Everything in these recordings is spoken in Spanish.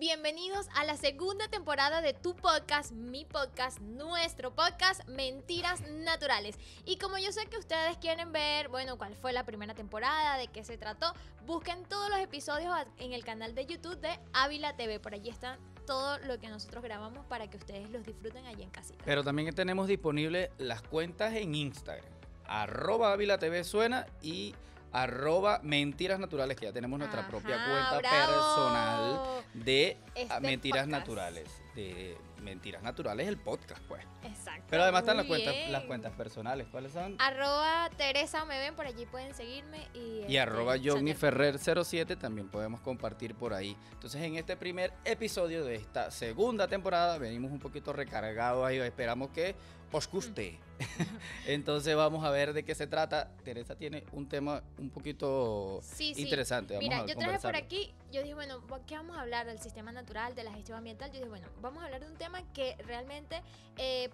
bienvenidos a la segunda temporada de tu podcast, mi podcast, nuestro podcast, Mentiras Naturales. Y como yo sé que ustedes quieren ver, bueno, cuál fue la primera temporada, de qué se trató, busquen todos los episodios en el canal de YouTube de Ávila TV. Por allí están todo lo que nosotros grabamos para que ustedes los disfruten allí en casita. Pero también tenemos disponibles las cuentas en Instagram, @AvilaTV suena y @Mentiras Naturales, que ya tenemos nuestra propia cuenta personal de Mentiras podcast. Naturales. De Mentiras Naturales, el podcast, pues. Exacto. Pero además están muy las cuentas personales. ¿Cuáles son? @Teresa me ven, por allí pueden seguirme. Y @JohnnyFerrer07 también podemos compartir por ahí. Entonces, en este primer episodio de esta segunda temporada venimos un poquito recargados ahí. Esperamos que os guste. Entonces vamos a ver de qué se trata. Teresa tiene un tema un poquito interesante. Vamos Mira, a yo traje por conversarlo. aquí, yo dije, bueno, ¿qué vamos a hablar? Del sistema natural, de la gestión ambiental. Yo dije, bueno, vamos a hablar de un tema que realmente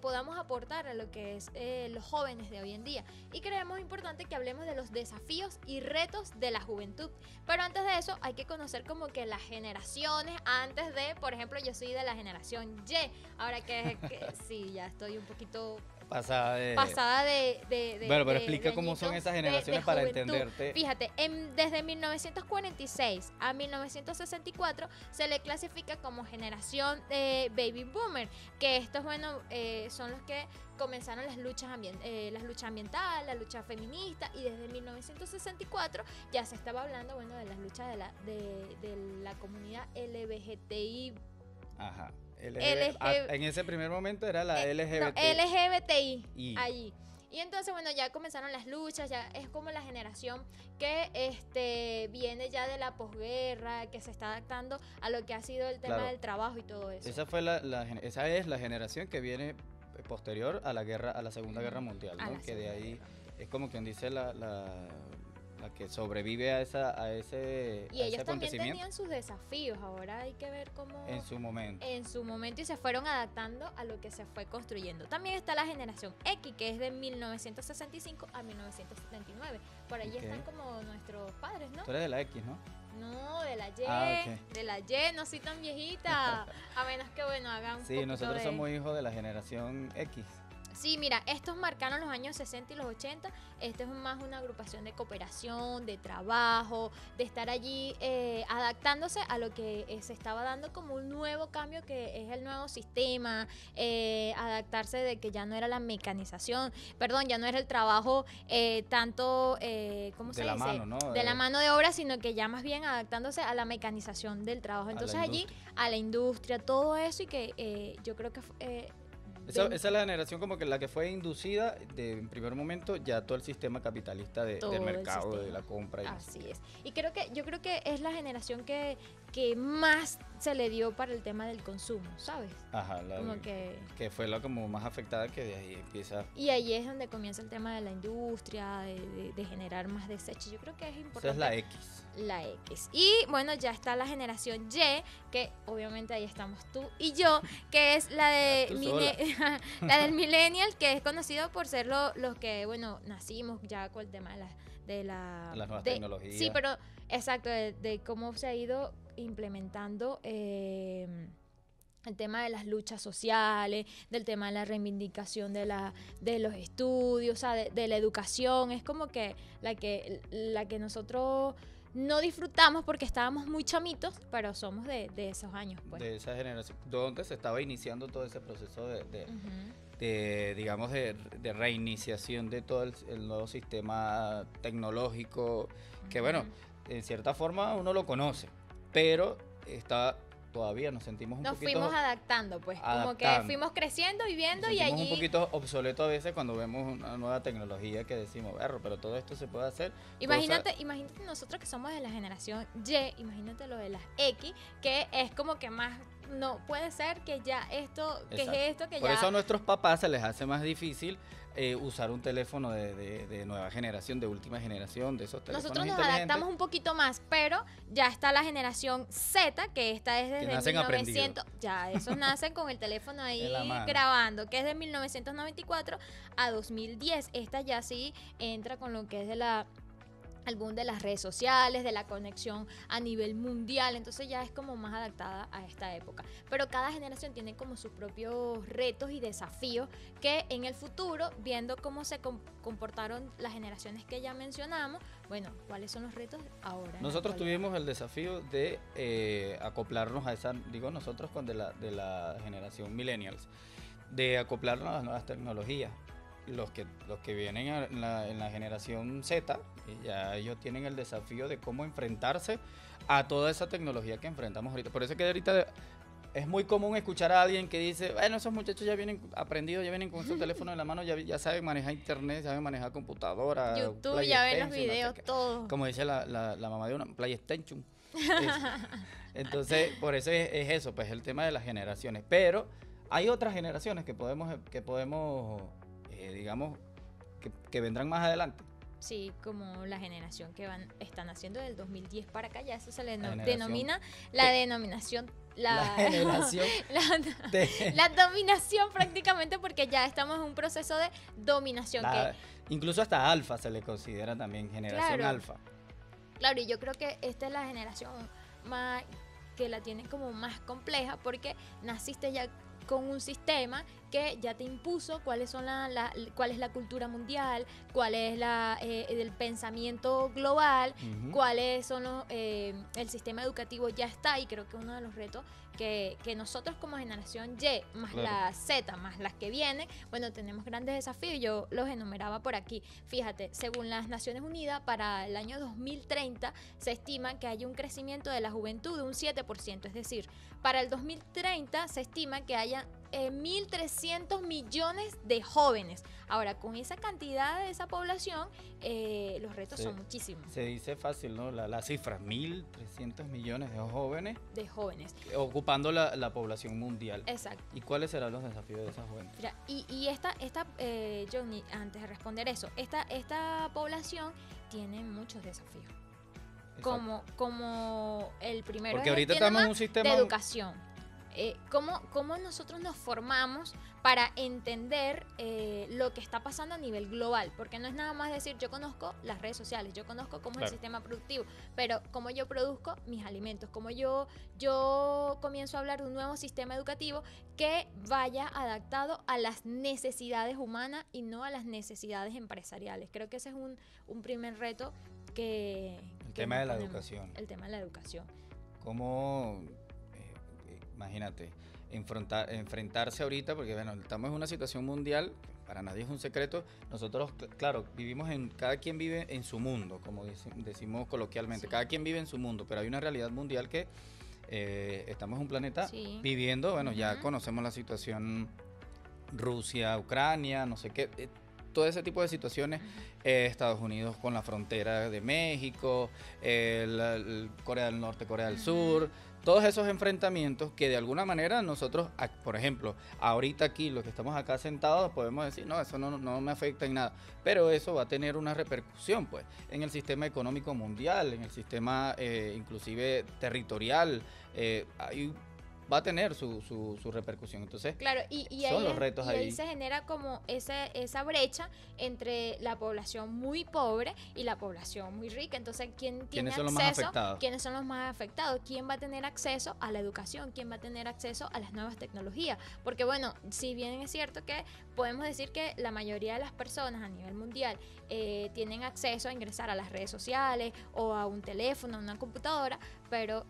podamos aportar a lo que es los jóvenes de hoy en día. Y creemos importante que hablemos de los desafíos y retos de la juventud. Pero antes de eso hay que conocer como que las generaciones antes de, por ejemplo, yo soy de la generación Y. Ahora que sí, ya estoy un poquito pasada de Bueno, pero explica cómo añitos son esas generaciones para juventud. entenderte. Fíjate, desde 1946 a 1964 se le clasifica como generación baby boomer, que estos, bueno, son los que comenzaron las luchas ambientales, la lucha feminista, y desde 1964 ya se estaba hablando, bueno, de las luchas de la comunidad LGBTI. Ajá. En ese primer momento era la LGBT. LGBTI, allí. Y entonces, bueno, ya comenzaron las luchas, ya es como la generación que viene ya de la posguerra, que se está adaptando a lo que ha sido el tema del trabajo y todo eso. Esa es la generación que viene posterior a la Segunda Guerra Mundial, ¿no? Que de ahí es como quien dice la que sobrevive a ese y ellos también acontecimiento. tenían sus desafíos. Ahora hay que ver cómo En su momento y se fueron adaptando a lo que se fue construyendo. También está la generación X, que es de 1965 a 1979. Por allí están como nuestros padres, ¿no? Tú eres de la X, ¿no? No, de la Y, okay. De la Y, no soy tan viejita. A menos que, bueno, hagan un Sí, nosotros somos hijos de la generación X. Sí, mira, estos marcaron los años 60 y los 80. Esto es más una agrupación de cooperación, de trabajo, de estar allí adaptándose a lo que se estaba dando como un nuevo cambio, que es el nuevo sistema, adaptarse de que ya no era la mecanización, ya no era el trabajo tanto, ¿cómo se dice? De la mano, ¿no? De la mano de obra, sino que ya más bien adaptándose a la mecanización del trabajo. Entonces allí, a la industria, todo eso, y que yo creo que esa es la generación como que la que fue inducida en primer momento ya todo el sistema capitalista del mercado, de la compra. Así es. Y yo creo que es la generación que más se le dio para el tema del consumo, ¿sabes? Ajá, que fue la como más afectada, que de ahí empieza. Y ahí es donde comienza el tema de la industria, de generar más desechos. Yo creo que es importante. Esa es la X. La X. Y bueno, ya está la generación Y, que obviamente ahí estamos tú y yo, que es la de la del millennial, que es conocido por ser los que, bueno, nacimos ya con el tema de las nuevas tecnologías. Sí, pero exacto, de cómo se ha ido implementando el tema de las luchas sociales, del tema de la reivindicación de los estudios, o sea, de la educación. Es como que la que nosotros no disfrutamos porque estábamos muy chamitos, pero somos de esos años, pues. De esa generación, donde se estaba iniciando todo ese proceso digamos, de reiniciación de todo el nuevo sistema tecnológico, que bueno, en cierta forma uno lo conoce, pero todavía nos sentimos nos fuimos adaptando, pues, como que fuimos creciendo, viviendo, y allí un poquito obsoleto a veces cuando vemos una nueva tecnología que decimos, pero todo esto se puede hacer. Imagínate nosotros que somos de la generación Y, imagínate lo de las X, que es como que más, no puede ser que ya esto, que exacto. es esto que Por ya. eso a nuestros papás se les hace más difícil usar un teléfono de nueva generación, de última generación, de esos teléfonos Nosotros nos adaptamos un poquito más, pero ya está la generación Z, que esta es desde 1900. Ya, esos nacen con el teléfono ahí grabando, que es de 1994 a 2010. Esta ya sí entra con lo que es de la al boom de las redes sociales, de la conexión a nivel mundial, entonces ya es como más adaptada a esta época. Pero cada generación tiene como sus propios retos y desafíos que en el futuro, viendo cómo se comportaron las generaciones que ya mencionamos, bueno, ¿cuáles son los retos ahora? Nosotros tuvimos el desafío de acoplarnos a esa, digo nosotros con de la generación millennials, de acoplarnos a las nuevas tecnologías. Los que vienen en la generación Z, ya ellos tienen el desafío de cómo enfrentarse a toda esa tecnología que enfrentamos ahorita. Por eso es que ahorita es muy común escuchar a alguien que dice, bueno, esos muchachos ya vienen aprendidos, ya vienen con su teléfono en la mano, ya saben manejar internet, saben manejar computadora, YouTube, ya ven los videos, no todo. como dice la mamá de una, PlayStation. Entonces, por eso es eso, pues el tema de las generaciones. Pero hay otras generaciones que podemos digamos, que vendrán más adelante. Sí, como la generación que están haciendo del 2010 para acá, ya eso se le La denomina la denominación, la generación la dominación prácticamente, porque ya estamos en un proceso de dominación. Incluso hasta alfa se le considera también generación alfa. Claro, y yo creo que esta es la generación más que la tiene como más compleja, porque naciste ya con un sistema que ya te impuso cuáles son cuál es la cultura mundial, cuál es el pensamiento global, cuáles son el sistema educativo ya está, y creo que uno de los retos que nosotros como generación Y, más la Z, más las que vienen, bueno, tenemos grandes desafíos. Yo los enumeraba por aquí. Fíjate, según las Naciones Unidas, para el año 2030 se estima que hay un crecimiento de la juventud de un 7%, es decir, para el 2030 se estima que haya 1.300 millones de jóvenes. Ahora, con esa cantidad de esa población, los retos son muchísimos. Se dice fácil, ¿no? La cifra, 1.300 millones de jóvenes. Ocupando la población mundial. Exacto. ¿Y cuáles serán los desafíos de esa juventud? Mira, y esta Johnny, antes de responder eso, esta población tiene muchos desafíos. Como el primero. Porque ahorita estamos en un sistema de educación. ¿Cómo nosotros nos formamos para entender lo que está pasando a nivel global? Porque no es nada más decir, yo conozco las redes sociales, yo conozco cómo es el sistema productivo, pero cómo yo produzco mis alimentos, cómo yo comienzo a hablar de un nuevo sistema educativo que vaya adaptado a las necesidades humanas y no a las necesidades empresariales. Creo que ese es un primer reto que el tema de la educación. El tema de la educación. ¿Cómo... Imagínate, enfrentarse ahorita, porque bueno, estamos en una situación mundial, para nadie es un secreto. Nosotros, claro, cada quien vive en su mundo, como decimos coloquialmente, cada quien vive en su mundo, pero hay una realidad mundial que estamos en un planeta viviendo, bueno, ya conocemos la situación Rusia, Ucrania, no sé qué, todo ese tipo de situaciones, Estados Unidos con la frontera de México, Corea del Norte, Corea del Sur, todos esos enfrentamientos que de alguna manera nosotros, por ejemplo, ahorita aquí, los que estamos acá sentados, podemos decir, no, eso no me afecta en nada, pero eso va a tener una repercusión, pues, en el sistema económico mundial, en el sistema inclusive territorial, va a tener su repercusión. Entonces, claro, y son los retos ahí. Ahí se genera como esa brecha entre la población muy pobre y la población muy rica. Entonces, ¿quiénes son los más afectados? ¿Quiénes son los más afectados? ¿Quién va a tener acceso a la educación? ¿Quién va a tener acceso a las nuevas tecnologías? Porque bueno, si bien es cierto que podemos decir que la mayoría de las personas a nivel mundial tienen acceso a ingresar a las redes sociales o a un teléfono, a una computadora, pero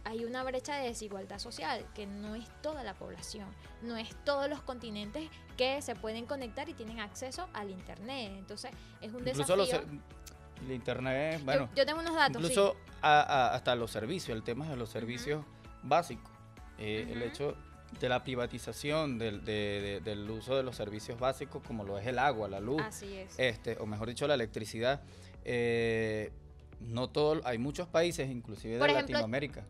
hay una brecha de desigualdad social, que no es toda la población, no es todos los continentes que se pueden conectar y tienen acceso al internet. Entonces es un desafío. El internet, bueno, yo tengo unos datos. Incluso hasta los servicios, el tema de los servicios básicos, el hecho de la privatización del uso de los servicios básicos, como lo es el agua, la luz, así es. O mejor dicho, la electricidad. No todo, hay muchos países, inclusive por de ejemplo, Latinoamérica.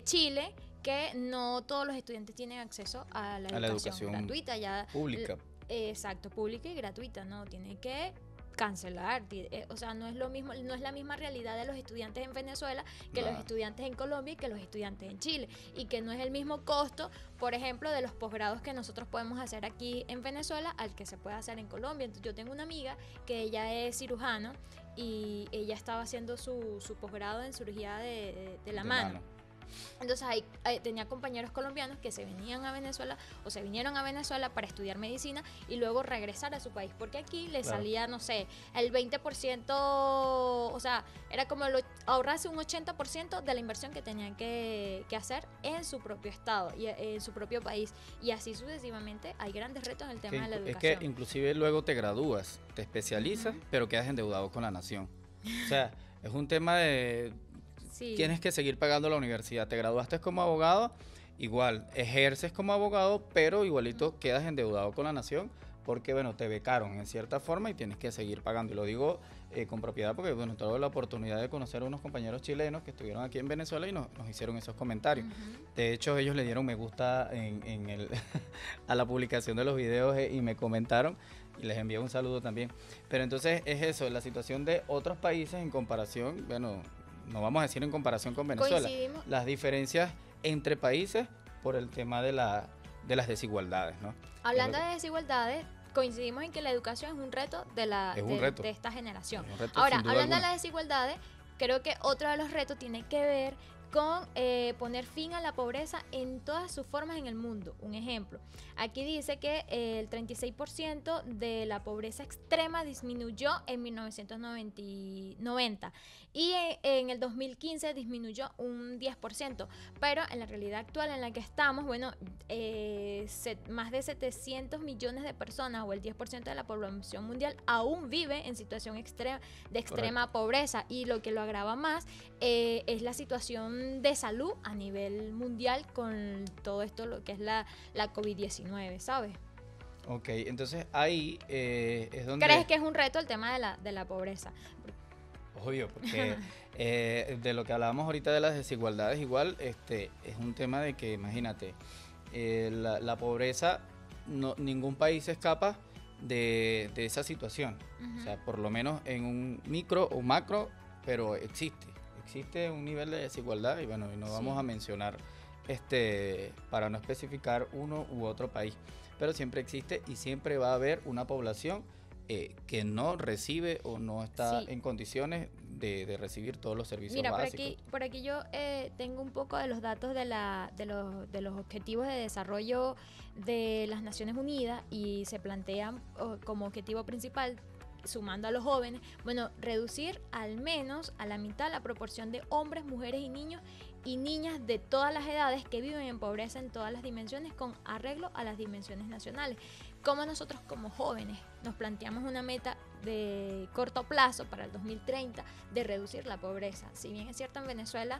Chile, que no todos los estudiantes tienen acceso a la educación gratuita, ya pública. Exacto, pública y gratuita, no, tiene que cancelar, o sea, no es lo mismo, no es la misma realidad de los estudiantes en Venezuela que los estudiantes en Colombia y que los estudiantes en Chile, y que no es el mismo costo, por ejemplo, de los posgrados que nosotros podemos hacer aquí en Venezuela al que se puede hacer en Colombia. Entonces, yo tengo una amiga que ella es cirujano y ella estaba haciendo su posgrado en cirugía de la De mano. mano. Entonces ahí tenía compañeros colombianos que se venían a Venezuela o se vinieron a Venezuela para estudiar medicina y luego regresar a su país, porque aquí le Claro. salía, no sé, el 20%, o sea, era como ahorrarse un 80% de la inversión que tenían que hacer en su propio estado y en su propio país. Y así sucesivamente hay grandes retos en el tema de la Es educación. que inclusive luego te gradúas, te especializas, pero quedas endeudado con la nación. O sea, es un tema de... Sí. Tienes que seguir pagando la universidad. Te graduaste como abogado, igual, ejerces como abogado, pero igualito quedas endeudado con la nación porque, bueno, te becaron en cierta forma y tienes que seguir pagando. Y lo digo con propiedad porque, bueno, tuve la oportunidad de conocer a unos compañeros chilenos que estuvieron aquí en Venezuela y nos hicieron esos comentarios. De hecho, ellos le dieron me gusta a la publicación de los videos y me comentaron y les envié un saludo también. Pero entonces es eso, la situación de otros países en comparación, bueno, no vamos a decir en comparación con Venezuela, Coincidimos. las diferencias entre países por el tema de las desigualdades, ¿no? Hablando de desigualdades, coincidimos en que la educación es un reto Es un reto. de esta generación. Es un reto, Ahora, sin duda hablando de alguna. las desigualdades, creo que otro de los retos tiene que ver con poner fin a la pobreza en todas sus formas en el mundo. Un ejemplo, aquí dice que el 36% de la pobreza extrema disminuyó en 1990 y en el 2015 disminuyó un 10%, pero en la realidad actual en la que estamos, bueno, más de 700 millones de personas o el 10% de la población mundial aún vive en situación de extrema pobreza, y lo que lo agrava más es la situación de salud a nivel mundial con todo esto, lo que es la COVID-19, ¿sabes? Ok, entonces ahí es donde... ¿Crees que es un reto el tema de la pobreza? Obvio, porque de lo que hablábamos ahorita de las desigualdades, igual es un tema de que, imagínate, la pobreza, ningún país escapa de esa situación. O sea, por lo menos en un micro o macro, pero existe un nivel de desigualdad y bueno, y no vamos a mencionar para no especificar uno u otro país, pero siempre existe y siempre va a haber una población que no recibe o no está en condiciones de recibir todos los servicios básicos. Mira, por aquí yo tengo un poco de los datos de los objetivos de desarrollo de las Naciones Unidas, y se plantean como objetivo principal, sumando a los jóvenes, bueno, reducir al menos a la mitad la proporción de hombres, mujeres y niños y niñas de todas las edades que viven en pobreza en todas las dimensiones, con arreglo a las dimensiones nacionales. Como nosotros como jóvenes nos planteamos una meta de corto plazo para el 2030 de reducir la pobreza. Si bien es cierto, en Venezuela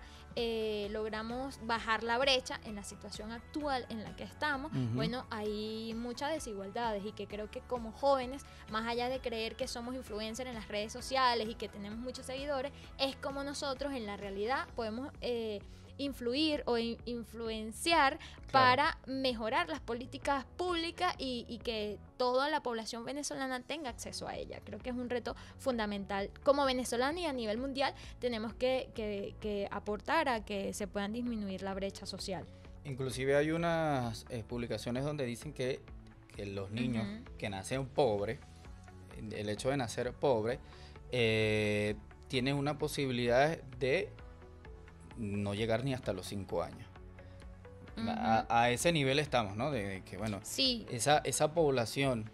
logramos bajar la brecha en la situación actual en la que estamos, bueno, hay muchas desigualdades, y que creo que como jóvenes, más allá de creer que somos influencers en las redes sociales y que tenemos muchos seguidores, es como nosotros en la realidad podemos influir o influenciar para mejorar las políticas públicas y que toda la población venezolana tenga acceso a ella. Creo que es un reto fundamental. Como venezolano y a nivel mundial tenemos que aportar a que se puedan disminuir la brecha social. Inclusive hay unas publicaciones donde dicen que los niños que nacen pobres, el hecho de nacer pobre, tienen una posibilidad de no llegar ni hasta los 5 años. A ese nivel estamos, ¿no? De que, bueno, sí, esa población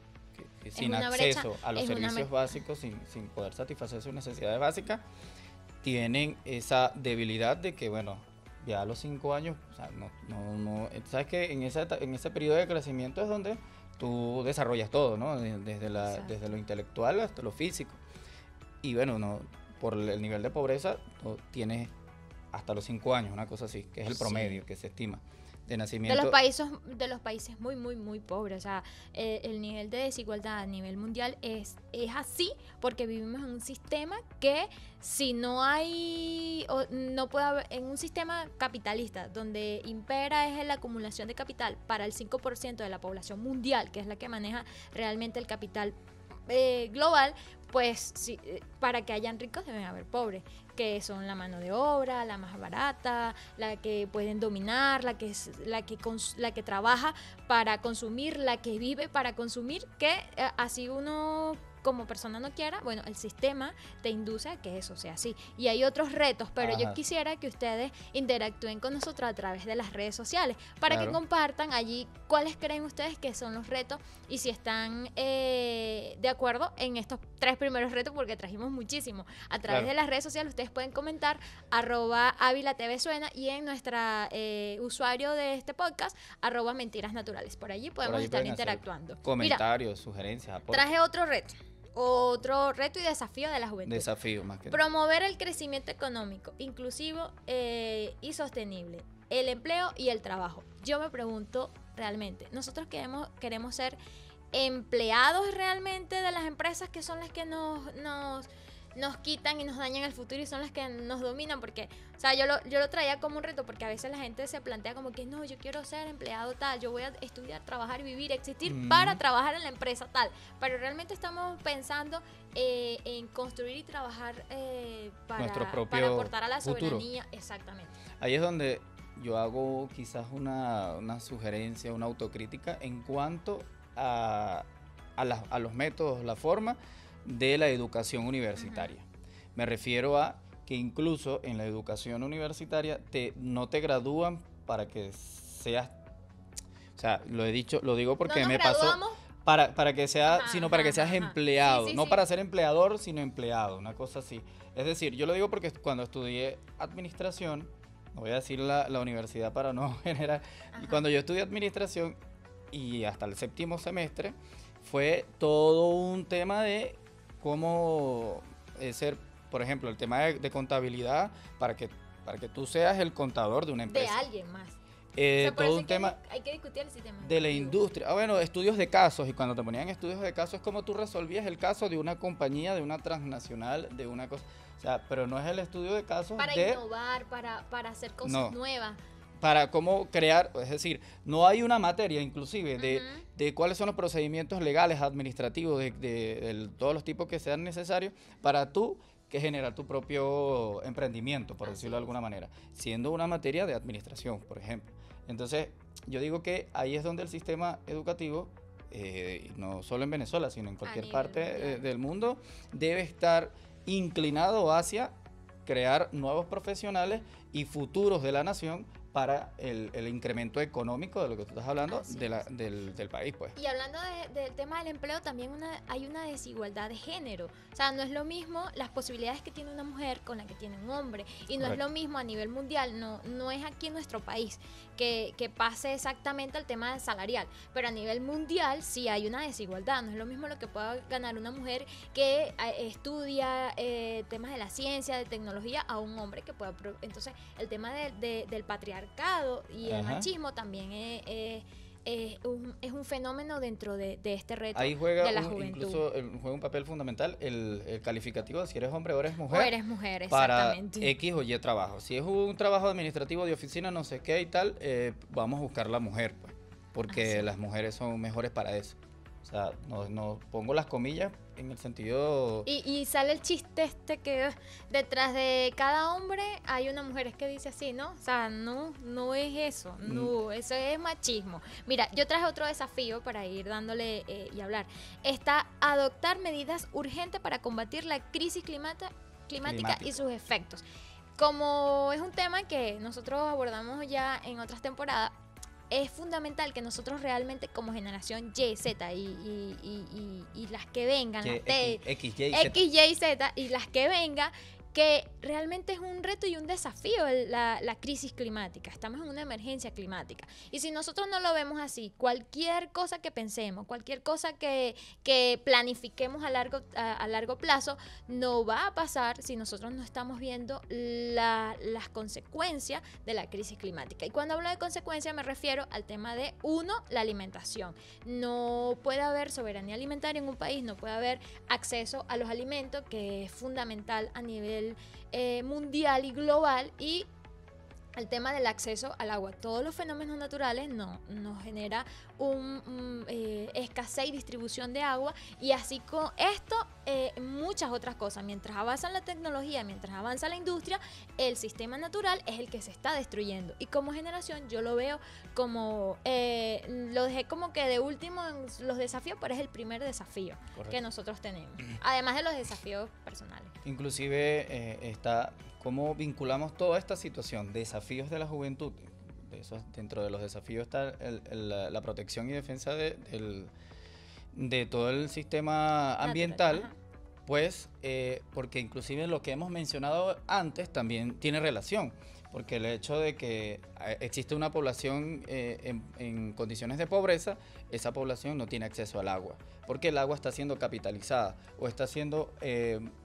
que sin acceso a los servicios básicos, sin poder satisfacer sus necesidades básicas, tienen esa debilidad de que, bueno, ya a los 5 años, o sea, no, sabes que en ese periodo de crecimiento es donde tú desarrollas todo, ¿no? Desde lo intelectual hasta lo físico. Y bueno, no, por el nivel de pobreza, tienes hasta los 5 años, una cosa así, que es el promedio que se estima de nacimiento. De los países muy, muy, muy pobres. O sea, el nivel de desigualdad a nivel mundial es así porque vivimos en un sistema que, si no hay, no puede haber, en un sistema capitalista donde impera es la acumulación de capital para el 5% de la población mundial, que es la que maneja realmente el capital global, pues sí, para que hayan ricos deben haber pobres, que son la mano de obra, la más barata, la que pueden dominar, la que trabaja para consumir, la que vive para consumir, que así uno como persona no quiera, bueno, el sistema te induce a que eso sea así. Y hay otros retos, pero Ajá. yo quisiera que ustedes interactúen con nosotros a través de las redes sociales para Claro. que compartan allí cuáles creen ustedes que son los retos y si están de acuerdo en estos 3 primeros retos, porque trajimos muchísimo. A través Claro. de las redes sociales ustedes pueden comentar @AvilaTVSuena y en nuestra usuario de este podcast @mentirasnaturales. Por allí podemos ahí estar pueden hacer interactuando. Mira, Comentarios, sugerencias, aportes. traje otro reto y desafío de la juventud. Desafío más que Promover el crecimiento económico, inclusivo y sostenible, el empleo y el trabajo. Yo me pregunto realmente, ¿nosotros queremos ser empleados realmente de las empresas que son las que nos quitan y nos dañan el futuro y son las que nos dominan? Porque, o sea, yo lo traía como un reto, porque a veces la gente se plantea como que no, yo quiero ser empleado tal, yo voy a estudiar, trabajar, vivir, existir para trabajar en la empresa tal, pero realmente estamos pensando en construir y trabajar Nuestro propio para aportar a la futuro. soberanía. Exactamente. Ahí es donde yo hago quizás una sugerencia, una autocrítica en cuanto a los métodos, la forma de la educación universitaria. Me refiero a que incluso en la educación universitaria no te gradúan para que seas, o sea, lo digo porque No nos me pasó, graduamos. para que seas, Ajá, sino para que ajá, seas ajá. empleado, Sí, sí, no sí. para ser empleador, sino empleado, una cosa así. Es decir, yo lo digo porque cuando estudié administración, no voy a decir la universidad para no generar, y cuando yo estudié administración y hasta el 7º semestre, fue todo un tema de cómo ser, por ejemplo, el tema de contabilidad para que tú seas el contador de una De empresa. alguien más. O sea, por Todo eso un tema hay que discutir el sistema de la educativo. industria. Bueno, estudios de casos, y cuando te ponían estudios de casos es como tú resolvías el caso de una compañía, de una transnacional, de una cosa. O sea, pero no es el estudio de casos Para de innovar, para hacer cosas No. nuevas. para cómo crear, es decir, no hay una materia inclusive de, Ujú. de cuáles son los procedimientos legales, administrativos, de todos los tipos que sean necesarios para tú que generar tu propio emprendimiento, por Así decirlo de es. alguna manera, siendo una materia de administración, por ejemplo. Entonces, yo digo que ahí es donde el sistema educativo, no solo en Venezuela, sino en cualquier nivel parte mundial. del mundo, debe estar inclinado hacia crear nuevos profesionales y futuros de la nación para el incremento económico de lo que tú estás hablando Así de es. del país, pues. Y hablando del tema del empleo, también hay una desigualdad de género. O sea, no es lo mismo las posibilidades que tiene una mujer con las que tiene un hombre. Y no es Correcto. lo mismo a nivel mundial, no es aquí en nuestro país que pase exactamente el tema salarial. Pero a nivel mundial sí hay una desigualdad. No es lo mismo lo que pueda ganar una mujer que estudia temas de la ciencia, de tecnología, a un hombre que pueda... Entonces, el tema del patriarcado y el Ajá. machismo también es un fenómeno dentro de este reto Ahí juega de la juventud. incluso juega un papel fundamental el calificativo de si eres hombre o eres O mujer. eres mujer, Para exactamente. X o Y trabajo. Si es un trabajo administrativo de oficina, no sé qué y tal, vamos a buscar la mujer, pues, porque Así. las mujeres son mejores para eso. O sea, no pongo las comillas en el sentido... Y sale el chiste este que detrás de cada hombre hay una mujer, es que dice así, ¿no? O sea, no es eso, no, eso es machismo. Mira, yo traje otro desafío para ir dándole y hablar. Está adoptar medidas urgentes para combatir la crisis climática y sus efectos. Como es un tema que nosotros abordamos ya en otras temporadas, es fundamental que nosotros realmente como generación Y, Z y las que vengan, las T, X, Y, Z. X, Y, Z y las que vengan, que realmente es un reto y un desafío la crisis climática. Estamos en una emergencia climática. Y si nosotros no lo vemos así, cualquier cosa que pensemos, cualquier cosa que planifiquemos a largo plazo, no va a pasar si nosotros no estamos viendo las consecuencias de la crisis climática. Y cuando hablo de consecuencias me refiero al tema de, uno, la alimentación. No puede haber soberanía alimentaria en un país, no puede haber acceso a los alimentos, que es fundamental a nivel mundial y global, y el tema del acceso al agua. Todos los fenómenos naturales nos genera escasez y distribución de agua, y así con esto muchas otras cosas. Mientras avanza la tecnología, mientras avanza la industria, el sistema natural es el que se está destruyendo. Y como generación yo lo veo como, lo dejé como que de último en los desafíos, pero es el primer desafío que nosotros tenemos, además de los desafíos personales. Inclusive está cómo vinculamos toda esta situación, desafíos de la juventud. Dentro de los desafíos está la protección y defensa de todo el sistema ambiental, pues porque inclusive lo que hemos mencionado antes también tiene relación, porque el hecho de que existe una población en condiciones de pobreza, esa población no tiene acceso al agua, porque el agua está siendo capitalizada o está siendo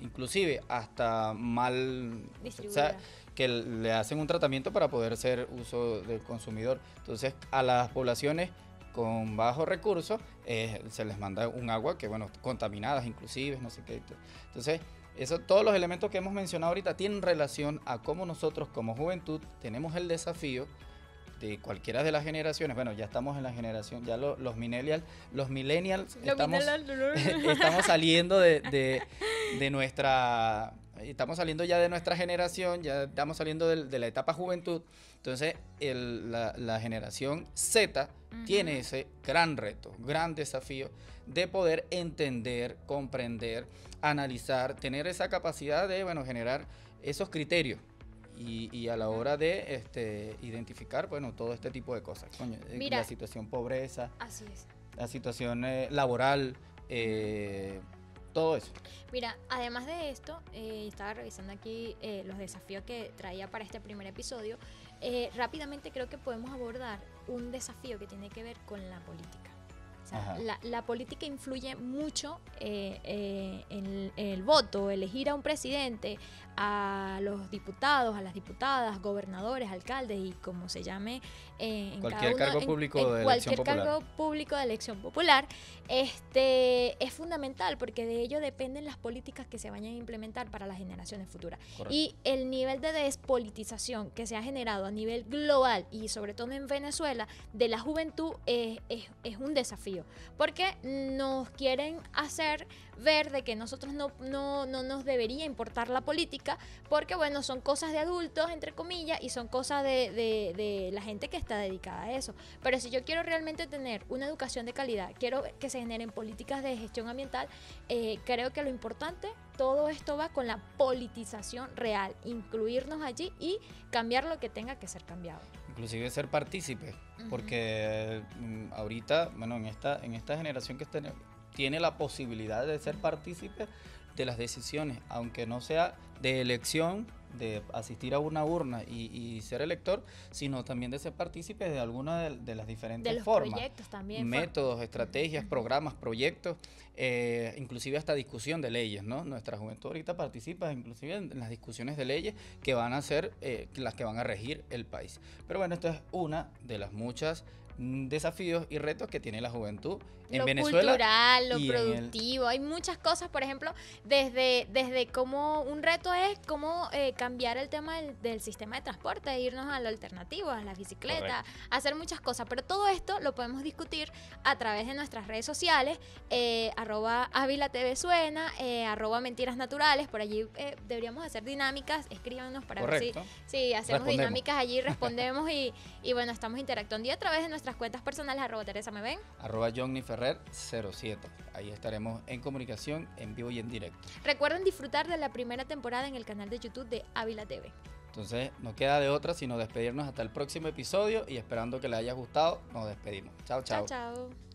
inclusive hasta mal distribuida. O sea, que le hacen un tratamiento para poder ser uso del consumidor. Entonces, a las poblaciones con bajos recursos se les manda un agua que, bueno, contaminadas inclusive, no sé qué. Entonces, todos los elementos que hemos mencionado ahorita tienen relación a cómo nosotros como juventud tenemos el desafío de cualquiera de las generaciones. Bueno, ya estamos en la generación, ya los millennials estamos saliendo de nuestra... Estamos saliendo ya de nuestra generación, ya estamos saliendo de la etapa juventud. Entonces, la generación Z tiene ese gran reto, gran desafío de poder entender, comprender, analizar, tener esa capacidad de, bueno, generar esos criterios y a la hora de identificar, bueno, todo este tipo de cosas. Coño, mira, la situación pobreza, así es, la situación laboral, todo eso. Mira, además de esto, estaba revisando aquí los desafíos que traía para este primer episodio. Rápidamente creo que podemos abordar un desafío que tiene que ver con la política. O sea, la política influye mucho en el voto, elegir a un presidente, a los diputados, a las diputadas, gobernadores, alcaldes y como se llame en cualquier cada uno, cargo público de elección cualquier popular. Cargo público de elección popular, es fundamental porque de ello dependen las políticas que se vayan a implementar para las generaciones futuras. Correcto. Y el nivel de despolitización que se ha generado a nivel global y sobre todo en Venezuela de la juventud es un desafío, porque nos quieren hacer ver de que nosotros no nos debería importar la política, porque bueno, son cosas de adultos, entre comillas, y son cosas de la gente que está dedicada a eso. Pero si yo quiero realmente tener una educación de calidad, quiero que se generen políticas de gestión ambiental, creo que lo importante, todo esto va con la politización real, incluirnos allí y cambiar lo que tenga que ser cambiado. Inclusive ser partícipe, porque ahorita, bueno, en esta generación que tiene la posibilidad de ser partícipe de las decisiones, aunque no sea de elección, de asistir a una urna y ser elector, sino también de ser partícipe de alguna de las diferentes de los formas, proyectos también, métodos, estrategias, programas, proyectos, inclusive hasta discusión de leyes, ¿no? Nuestra juventud ahorita participa inclusive en las discusiones de leyes que van a ser las que van a regir el país. Pero bueno, esto es una de las muchas desafíos y retos que tiene la juventud en Venezuela. Lo cultural, lo productivo, hay muchas cosas, por ejemplo, desde cómo un reto es cómo cambiar el tema del sistema de transporte, irnos a lo alternativo, a la bicicleta, hacer muchas cosas, pero todo esto lo podemos discutir a través de nuestras redes sociales, @AvilaTVSuena, @mentirasnaturales, por allí deberíamos hacer dinámicas, escríbanos para ver si hacemos dinámicas allí, respondemos y bueno, estamos interactuando y a través de nuestras cuentas personales, @TeresaMeven, @JohnnyFerrer07. Ahí estaremos en comunicación, en vivo y en directo. Recuerden disfrutar de la primera temporada en el canal de YouTube de Ávila TV. Entonces, no queda de otra sino despedirnos hasta el próximo episodio y esperando que les haya gustado, nos despedimos. Chao, chao. Chao, chao.